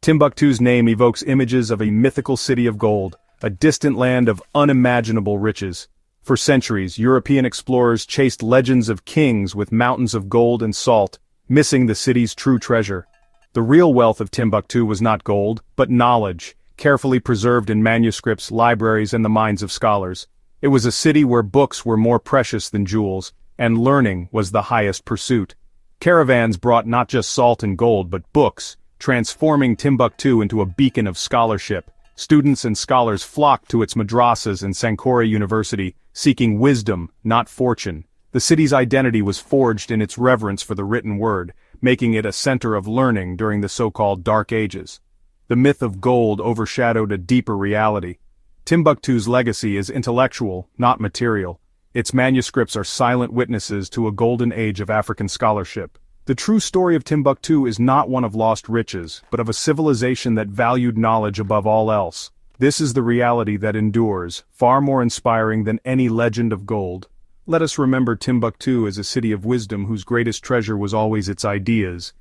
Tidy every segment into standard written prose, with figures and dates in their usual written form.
Timbuktu's name evokes images of a mythical city of gold, a distant land of unimaginable riches. For centuries, European explorers chased legends of kings with mountains of gold and salt, missing the city's true treasure. The real wealth of Timbuktu was not gold, but knowledge, carefully preserved in manuscripts, libraries, and the minds of scholars. It was a city where books were more precious than jewels, and learning was the highest pursuit. Caravans brought not just salt and gold but books, transforming Timbuktu into a beacon of scholarship. Students and scholars flocked to its madrasas and Sankore University, seeking wisdom, not fortune. The city's identity was forged in its reverence for the written word, making it a center of learning during the so-called Dark Ages. The myth of gold overshadowed a deeper reality. Timbuktu's legacy is intellectual, not material. Its manuscripts are silent witnesses to a golden age of African scholarship. The true story of Timbuktu is not one of lost riches, but of a civilization that valued knowledge above all else. This is the reality that endures, far more inspiring than any legend of gold. Let us remember Timbuktu as a city of wisdom whose greatest treasure was always its ideas.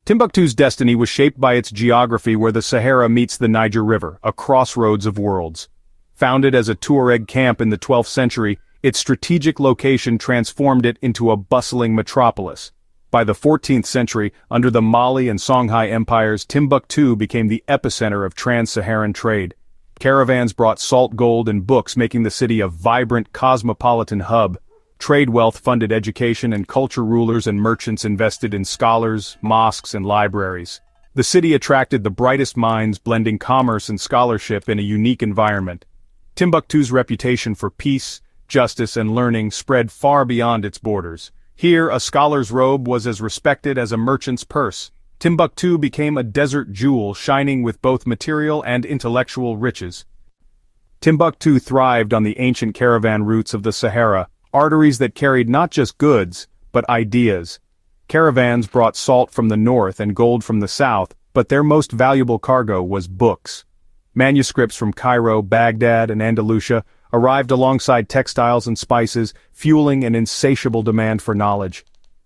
Timbuktu's destiny was shaped by its geography where the Sahara meets the Niger River, a crossroads of worlds. Founded as a Tuareg camp in the 12th century, its strategic location transformed it into a bustling metropolis. By the 14th century, under the Mali and Songhai empires, Timbuktu became the epicenter of trans-Saharan trade. Caravans brought salt, gold, and books, making the city a vibrant, cosmopolitan hub. Trade wealth funded education, and culture rulers and merchants invested in scholars, mosques, and libraries. The city attracted the brightest minds, blending commerce and scholarship in a unique environment. Timbuktu's reputation for peace, justice, and learning spread far beyond its borders. Here, a scholar's robe was as respected as a merchant's purse. Timbuktu became a desert jewel shining with both material and intellectual riches. Timbuktu thrived on the ancient caravan routes of the Sahara, arteries that carried not just goods, but ideas. Caravans brought salt from the north and gold from the south, but their most valuable cargo was books. Manuscripts from Cairo, Baghdad, and Andalusia arrived alongside textiles and spices, fueling an insatiable demand for knowledge.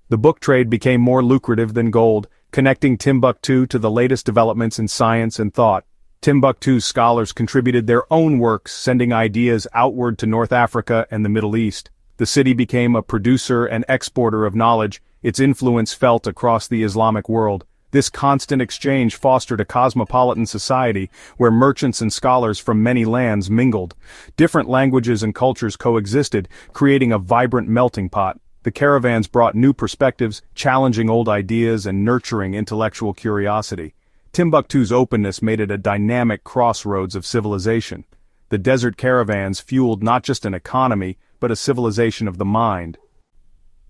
The book trade became more lucrative than gold, connecting Timbuktu to the latest developments in science and thought. Timbuktu's scholars contributed their own works, sending ideas outward to North Africa and the Middle East. The city became a producer and exporter of knowledge, its influence felt across the Islamic world. This constant exchange fostered a cosmopolitan society where merchants and scholars from many lands mingled. Different languages and cultures coexisted, creating a vibrant melting pot. The caravans brought new perspectives, challenging old ideas and nurturing intellectual curiosity. Timbuktu's openness made it a dynamic crossroads of civilization. The desert caravans fueled not just an economy, but a civilization of the mind.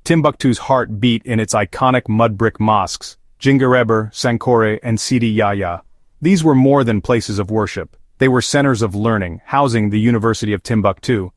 Timbuktu's heart beat in its iconic mud brick mosques, Jingareber, Sankore, and Sidi Yahya. These were more than places of worship. They were centers of learning, housing the University of Timbuktu.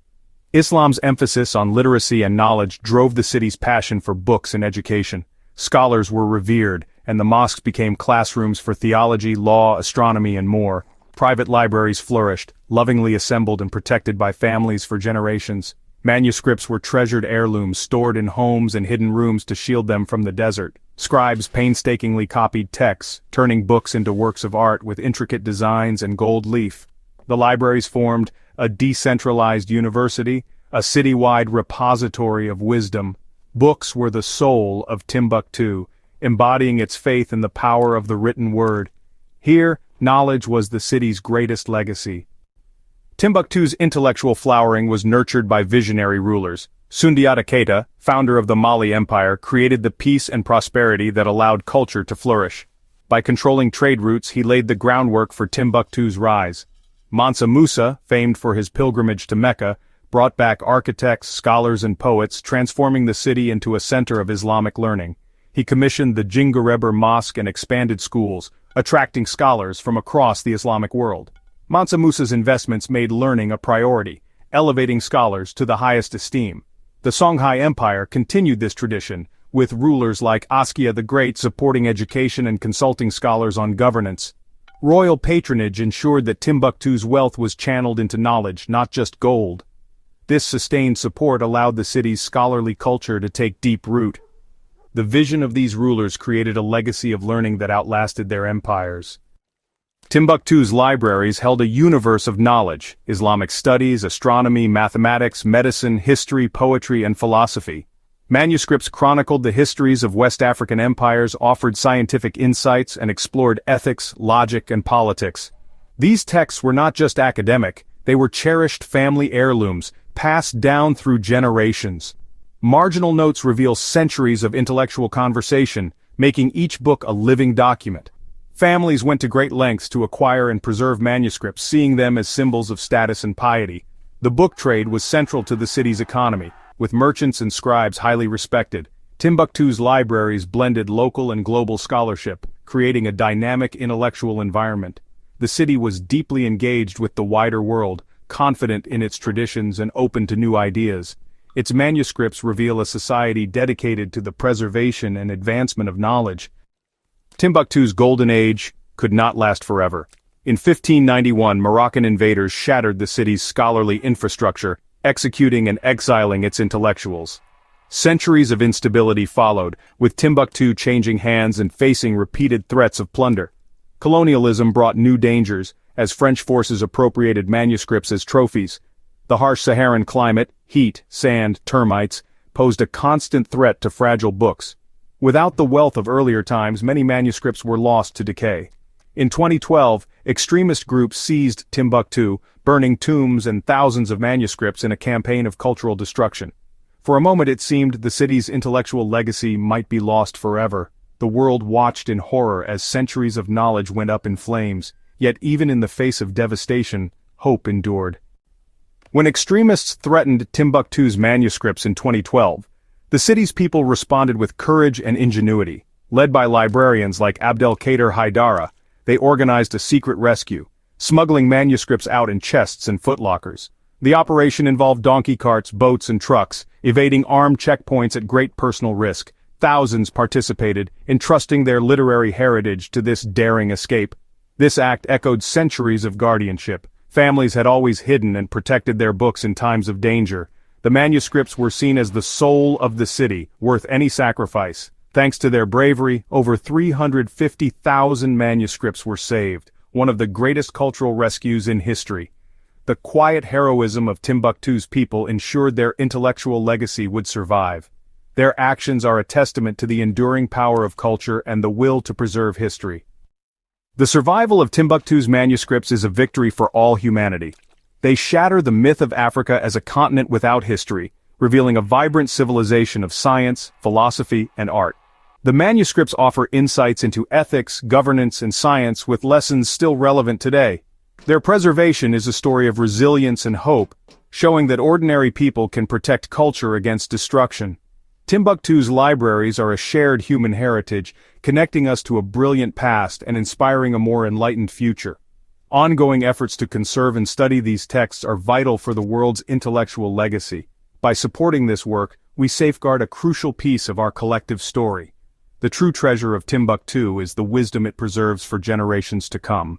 Islam's emphasis on literacy and knowledge drove the city's passion for books and education. Scholars were revered, and the mosques became classrooms for theology, law, astronomy, and more. Private libraries flourished, lovingly assembled and protected by families for generations. Manuscripts were treasured heirlooms stored in homes and hidden rooms to shield them from the desert. Scribes painstakingly copied texts, turning books into works of art with intricate designs and gold leaf. The libraries formed a decentralized university, a citywide repository of wisdom. Books were the soul of Timbuktu, embodying its faith in the power of the written word. Here, knowledge was the city's greatest legacy. Timbuktu's intellectual flowering was nurtured by visionary rulers. Sundiata Keita, founder of the Mali Empire, created the peace and prosperity that allowed culture to flourish. By controlling trade routes, he laid the groundwork for Timbuktu's rise. Mansa Musa, famed for his pilgrimage to Mecca, brought back architects, scholars, and poets, transforming the city into a center of Islamic learning. He commissioned the Jingareber Mosque and expanded schools, attracting scholars from across the Islamic world. Mansa Musa's investments made learning a priority, elevating scholars to the highest esteem. The Songhai Empire continued this tradition, with rulers like Askia the Great supporting education and consulting scholars on governance. Royal patronage ensured that Timbuktu's wealth was channeled into knowledge, not just gold. This sustained support allowed the city's scholarly culture to take deep root. The vision of these rulers created a legacy of learning that outlasted their empires. Timbuktu's libraries held a universe of knowledge: Islamic studies, astronomy, mathematics, medicine, history, poetry, and philosophy. Manuscripts chronicled the histories of West African empires, offered scientific insights, and explored ethics, logic, and politics. These texts were not just academic, they were cherished family heirlooms, passed down through generations. Marginal notes reveal centuries of intellectual conversation, making each book a living document. Families went to great lengths to acquire and preserve manuscripts, seeing them as symbols of status and piety. The book trade was central to the city's economy, with merchants and scribes highly respected. Timbuktu's libraries blended local and global scholarship, creating a dynamic intellectual environment. The city was deeply engaged with the wider world, confident in its traditions and open to new ideas. Its manuscripts reveal a society dedicated to the preservation and advancement of knowledge. Timbuktu's golden age could not last forever. In 1591, Moroccan invaders shattered the city's scholarly infrastructure, executing and exiling its intellectuals. Centuries of instability followed, with Timbuktu changing hands and facing repeated threats of plunder. Colonialism brought new dangers, as French forces appropriated manuscripts as trophies. The harsh Saharan climate, heat, sand, termites, posed a constant threat to fragile books. Without the wealth of earlier times, many manuscripts were lost to decay. In 2012, extremist groups seized Timbuktu, burning tombs and thousands of manuscripts in a campaign of cultural destruction. For a moment it seemed the city's intellectual legacy might be lost forever. The world watched in horror as centuries of knowledge went up in flames, yet even in the face of devastation, hope endured. When extremists threatened Timbuktu's manuscripts in 2012, the city's people responded with courage and ingenuity. Led by librarians like Abdelkader Haidara, they organized a secret rescue, smuggling manuscripts out in chests and footlockers. The operation involved donkey carts, boats, and trucks, evading armed checkpoints at great personal risk. Thousands participated, entrusting their literary heritage to this daring escape. This act echoed centuries of guardianship. Families had always hidden and protected their books in times of danger. The manuscripts were seen as the soul of the city, worth any sacrifice. Thanks to their bravery, over 350,000 manuscripts were saved, one of the greatest cultural rescues in history. The quiet heroism of Timbuktu's people ensured their intellectual legacy would survive. Their actions are a testament to the enduring power of culture and the will to preserve history. The survival of Timbuktu's manuscripts is a victory for all humanity. They shatter the myth of Africa as a continent without history, revealing a vibrant civilization of science, philosophy, and art. The manuscripts offer insights into ethics, governance, and science with lessons still relevant today. Their preservation is a story of resilience and hope, showing that ordinary people can protect culture against destruction. Timbuktu's libraries are a shared human heritage, connecting us to a brilliant past and inspiring a more enlightened future. Ongoing efforts to conserve and study these texts are vital for the world's intellectual legacy. By supporting this work, we safeguard a crucial piece of our collective story. The true treasure of Timbuktu is the wisdom it preserves for generations to come.